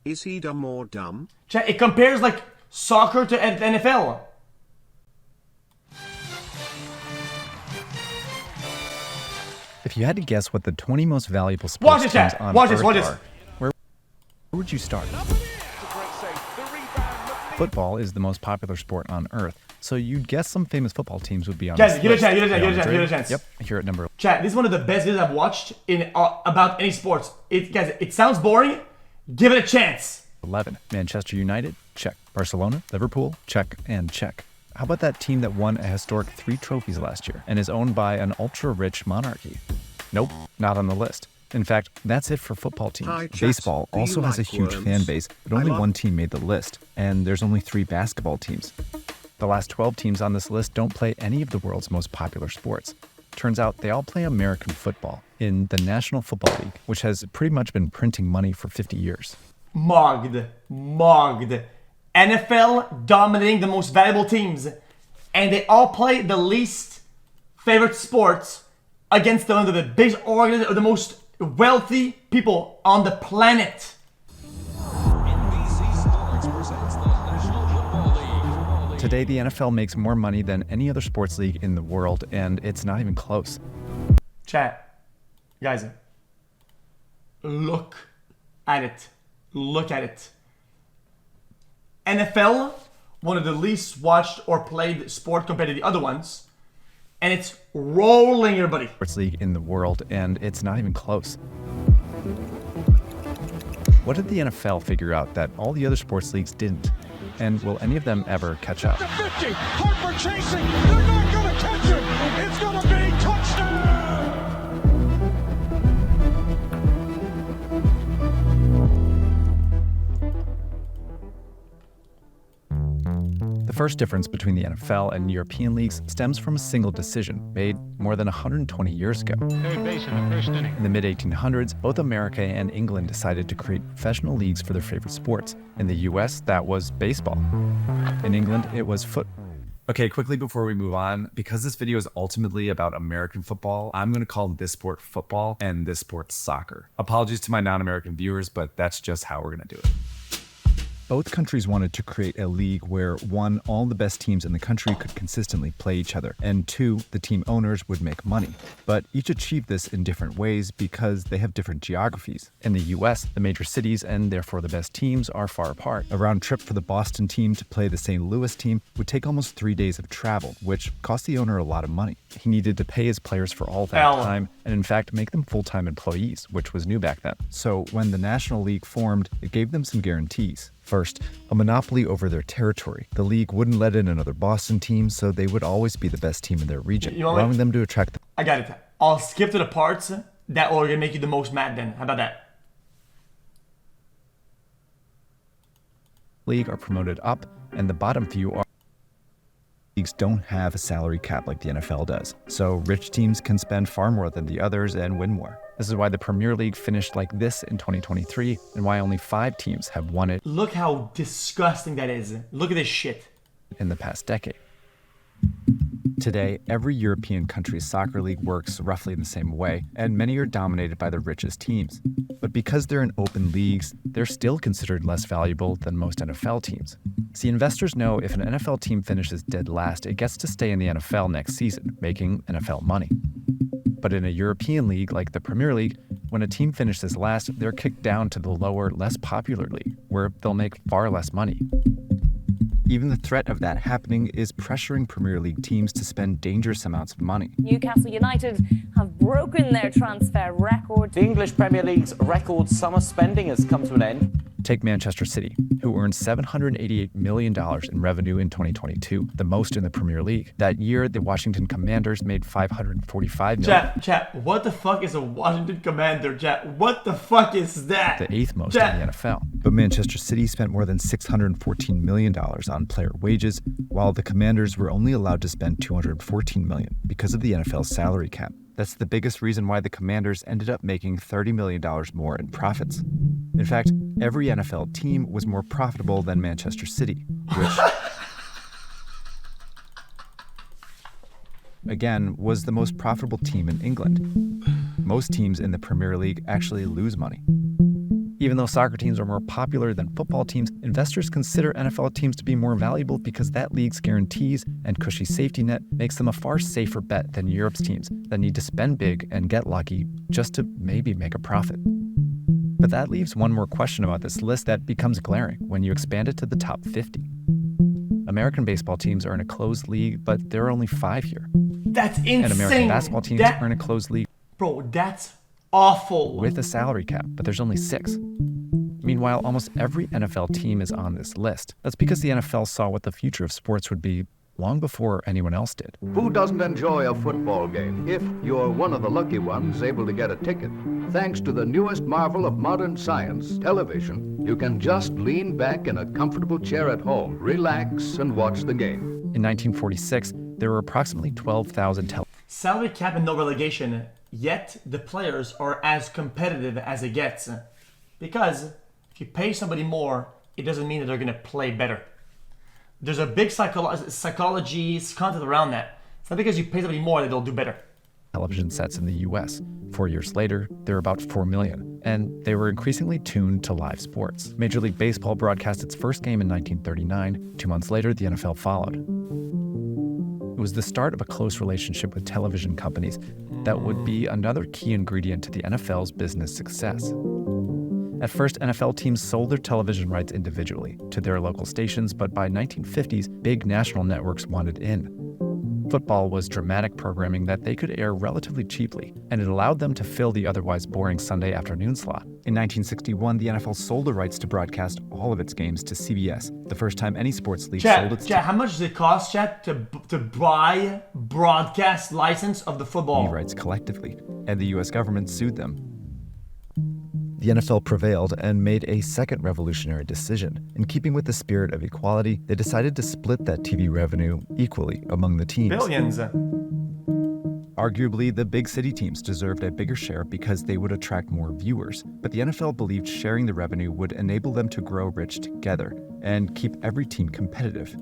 Is he dumb or dumb? Chat, it compares like soccer to NFL. If you had to guess what the 20 most valuable sports teams on Earth are, where would you start? Football is the most popular sport on Earth, so you'd guess some famous football teams would be on this list. Give it a chance. Yep, here at number. Chat, this is one of the best videos I've watched in about any sports. Guys, it sounds boring. Give it a chance. 11. Manchester United, check. Barcelona, Liverpool, check, and check. How about that team that won a historic 3 trophies last year and is owned by an ultra-rich monarchy? Nope, not on the list. In fact, that's it for football teams. Hi, chat. Baseball also has a huge fan base, but only one team made the list, and there's only 3 basketball teams. The last 12 teams on this list don't play any of the world's most popular sports. Turns out they all play American football in the National Football League, which has pretty much been printing money for 50 years. Mugged. NFL dominating the most valuable teams, and they all play the least favorite sports against one of the biggest organizations, or the most wealthy people on the planet. Today, the NFL makes more money than any other sports league in the world, and it's not even close. Chat, guys, look at it. Look at it. NFL, one of the least watched or played sport compared to the other ones, and it's rolling, everybody. Sports league in the world, and it's not even close. What did the NFL figure out that all the other sports leagues didn't? And will any of them ever catch up? The 50, Harper chasing, they're not going to catch him, it's going to be touchdown! The first difference between the NFL and European leagues stems from a single decision made more than 120 years ago. Third base in the first inning. In the mid-1800s, both America and England decided to create professional leagues for their favorite sports. In the US, that was baseball. In England, it was football. Okay, quickly before we move on, because this video is ultimately about American football, I'm going to call this sport football and this sport soccer. Apologies to my non-American viewers, but that's just how we're going to do it. Both countries wanted to create a league where, 1, all the best teams in the country could consistently play each other, and 2, the team owners would make money. But each achieved this in different ways because they have different geographies. In the US, the major cities, and therefore the best teams, are far apart. A round trip for the Boston team to play the St. Louis team would take almost 3 days of travel, which cost the owner a lot of money. He needed to pay his players for all that time, and in fact make them full-time employees, which was new back then. So when the National League formed, it gave them some guarantees. First, a monopoly over their territory. The league wouldn't let in another Boston team, so they would always be the best team in their region, allowing them to attract them. I got it. I'll skip to the parts that are gonna make you the most mad then. How about that? League are promoted up, and the bottom few are. Leagues don't have a salary cap like the NFL does, so rich teams can spend far more than the others and win more. This is why the Premier League finished like this in 2023, and why only 5 teams have won it. Look how disgusting that is. Look at this shit. In the past decade. Today, every European country's soccer league works roughly in the same way, and many are dominated by the richest teams. But because they're in open leagues, they're still considered less valuable than most NFL teams. See, investors know if an NFL team finishes dead last, it gets to stay in the NFL next season, making NFL money. But in a European league like the Premier League, when a team finishes last, they're kicked down to the lower, less popular league, where they'll make far less money. Even the threat of that happening is pressuring Premier League teams to spend dangerous amounts of money. Newcastle United have broken their transfer record. The English Premier League's record summer spending has come to an end. Take Manchester City, who earned $788 million in revenue in 2022, the most in the Premier League. That year, the Washington Commanders made $545 million. Chat, what the fuck is a Washington Commander, chat? What the fuck is that? The 8th most in the NFL. But Manchester City spent more than $614 million on player wages, while the Commanders were only allowed to spend $214 million because of the NFL's salary cap. That's the biggest reason why the Commanders ended up making $30 million more in profits. In fact, every NFL team was more profitable than Manchester City, which, again, was the most profitable team in England. Most teams in the Premier League actually lose money. Even though soccer teams are more popular than football teams, investors consider NFL teams to be more valuable because that league's guarantees and cushy safety net makes them a far safer bet than Europe's teams that need to spend big and get lucky just to maybe make a profit. But that leaves one more question about this list that becomes glaring when you expand it to the top 50. American baseball teams are in a closed league, but there are only 5 here. That's insane. And American basketball teams are in a closed league. Bro, that's awful. With a salary cap, but there's only 6. Meanwhile, almost every NFL team is on this list. That's because the NFL saw what the future of sports would be long before anyone else did. Who doesn't enjoy a football game if you're one of the lucky ones able to get a ticket? Thanks to the newest marvel of modern science, television, you can just lean back in a comfortable chair at home, relax, and watch the game. In 1946, there were approximately 12,000 Salary cap and no relegation, yet the players are as competitive as it gets. Because if you pay somebody more, it doesn't mean that they're going to play better. There's a big psychology content around that. It's not because you pay somebody more that they'll do better. television sets in the US. 4 years later, there were about 4 million, and they were increasingly tuned to live sports. Major League Baseball broadcast its first game in 1939. 2 months later, the NFL followed. It was the start of a close relationship with television companies that would be another key ingredient to the NFL's business success. At first, NFL teams sold their television rights individually to their local stations, but by 1950s, big national networks wanted in. Football was dramatic programming that they could air relatively cheaply, and it allowed them to fill the otherwise boring Sunday afternoon slot. In 1961, the NFL sold the rights to broadcast all of its games to CBS, the first time any sports league sold its how much does it cost, Chat, to buy broadcast license of the football? rights collectively, and the US government sued them. The NFL prevailed and made a second revolutionary decision. In keeping with the spirit of equality, they decided to split that TV revenue equally among the teams. Billions. Arguably, the big city teams deserved a bigger share because they would attract more viewers, but the NFL believed sharing the revenue would enable them to grow rich together and keep every team competitive.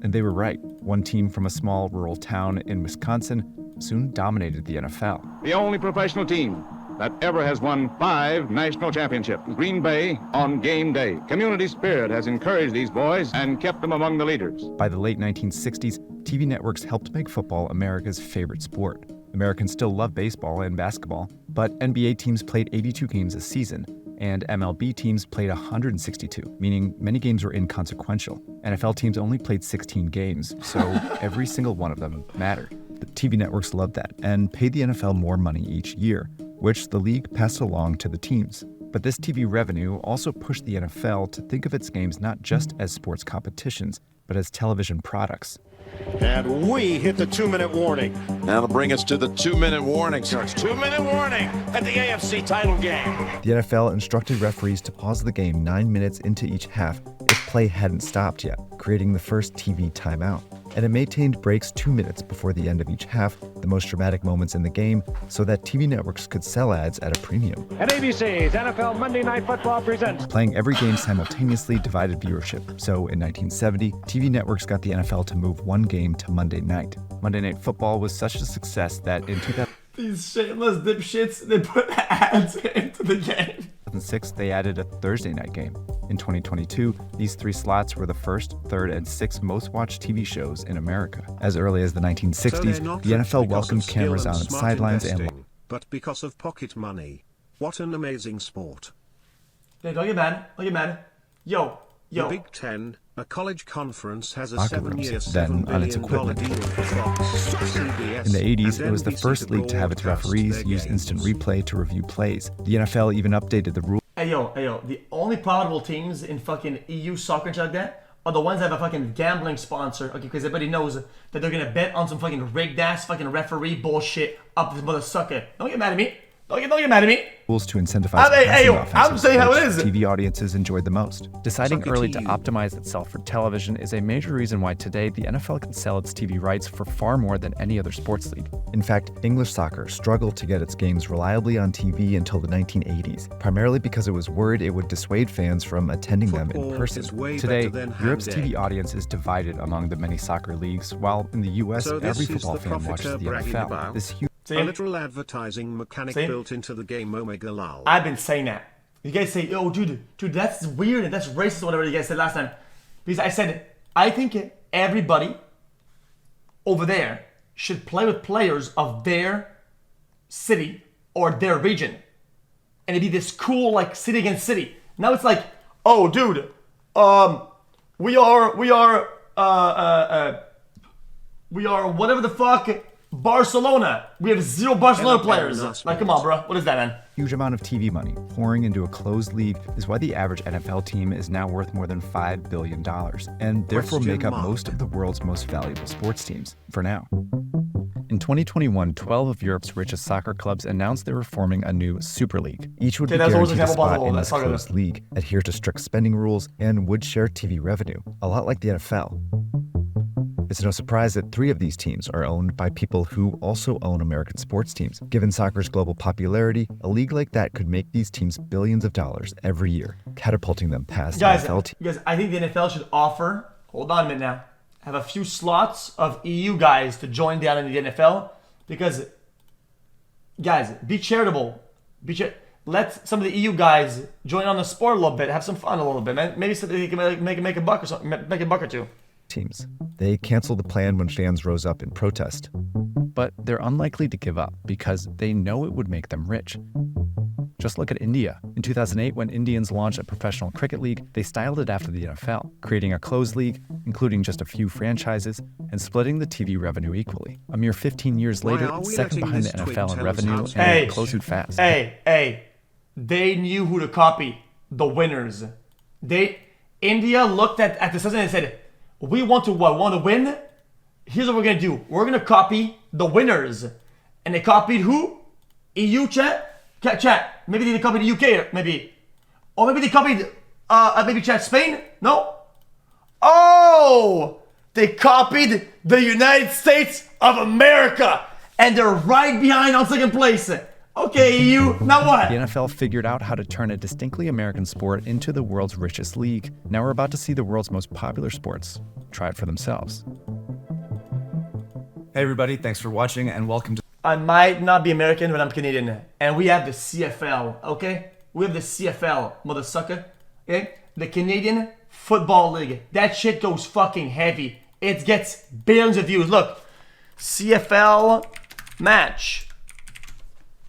And they were right. One team from a small rural town in Wisconsin soon dominated the NFL. The only professional team that ever has won 5 national championships. Green Bay on game day. Community spirit has encouraged these boys and kept them among the leaders. By the late 1960s, TV networks helped make football America's favorite sport. Americans still love baseball and basketball, but NBA teams played 82 games a season, and MLB teams played 162, meaning many games were inconsequential. NFL teams only played 16 games, so every single one of them mattered. The TV networks loved that and paid the NFL more money each year, which the league passed along to the teams. But this TV revenue also pushed the NFL to think of its games not just as sports competitions, but as television products. And we hit the 2-minute warning. That'll bring us to the 2-minute warning, sir. 2-minute warning at the AFC title game. The NFL instructed referees to pause the game 9 minutes into each half if play hadn't stopped yet, creating the first TV timeout. And it maintained breaks 2 minutes before the end of each half, the most dramatic moments in the game, so that TV networks could sell ads at a premium. And ABC's NFL Monday Night Football presents. Playing every game simultaneously divided viewership. So in 1970, TV networks got the NFL to move one game to Monday night. Monday Night Football was such a success that in 2000. These shameless dipshits, they put ads into the game. 2006, they added a Thursday night game. In 2022, these 3 slots were the first, third, and 6th most watched TV shows in America. As early as the 1960s, the NFL welcomed cameras on its sidelines but because of pocket money. What an amazing sport. Hey, don't get mad. Don't get mad. Yo. The Big Ten, a college conference, has a locker 7-year, rooms, $7 then on its billion equipment. deal for Fox, CBS, In the 80s, and it was the NBC first league to have its broadcast referees their use games. instant replay to review plays. The NFL even updated the rules. Hey yo, the only profitable teams in fucking EU soccer and shit like that are the ones that have a fucking gambling sponsor, okay, because everybody knows that they're gonna bet on some fucking rigged ass fucking referee bullshit up this mother sucker. Don't get mad at me. Don't get mad at me. Rules to incentivize Hey, passing I'm saying how it which is. TV audiences enjoyed the most. Deciding Suck it early to to you. optimize itself for television is a major reason why today the NFL can sell its TV rights for far more than any other sports league. In fact, English soccer struggled to get its games reliably on TV until the 1980s, primarily because it was worried it would dissuade fans from attending them in Football person. is way Today, better than Europe's hand-egg. TV audience is divided among the many soccer leagues, while in the US, So this every is football the fan watches profiter the bragging NFL. about. This huge A literal advertising mechanic See? built into the game. Omega lol. I've been saying that. You guys say, oh, dude, that's weird and that's racist, whatever you guys said last time. Because I said, I think everybody over there should play with players of their city or their region. And it'd be this cool, like, city against city. Now it's like, oh, dude, we are whatever the fuck, Barcelona. We have 0 Barcelona players. Like, come on, bro. What is that, man? Huge amount of TV money pouring into a closed league is why the average NFL team is now worth more than $5 billion and therefore make up most of the world's most valuable sports teams, for now. In 2021, 12 of Europe's richest soccer clubs announced they were forming a new Super League. Each would be guaranteed a spot in this closed league, adhere to strict spending rules, and would share TV revenue, a lot like the NFL. It's no surprise that 3 of these teams are owned by people who also own American sports teams. Given soccer's global popularity, a league like that could make these teams billions of dollars every year, catapulting them past NFL teams. Guys, I think the NFL should offer, hold on a minute now, have a few slots of EU guys to join down in the NFL because, guys, be charitable. Let some of the EU guys join on the sport a little bit, have some fun a little bit, man. Maybe so they can make a buck or something, make a buck or two. Teams. They canceled the plan when fans rose up in protest. But they're unlikely to give up because they know it would make them rich. Just look at India. In 2008, when Indians launched a professional cricket league, they styled it after the NFL, creating a closed league, including just a few franchises, and splitting the TV revenue equally. A mere 15 years later, it's second behind the NFL in revenue and closed fast. They knew who to copy, the winners. India looked at the system and said, we want to what? Want to win? Here's what we're going to do. We're going to copy the winners. And they copied who? EU, chat? Chat. Maybe they copied the UK, maybe. Or maybe they copied, maybe chat, Spain? No? Oh! They copied the United States of America. And they're right behind on second place. Okay, EU, now what? The NFL figured out how to turn a distinctly American sport into the world's richest league. Now we're about to see the world's most popular sports try it for themselves. Hey everybody, thanks for watching and welcome to... I might not be American, but I'm Canadian. And we have the CFL, okay? We have the CFL, mother sucker. Okay? The Canadian Football League. That shit goes fucking heavy. It gets billions of views. Look, CFL match.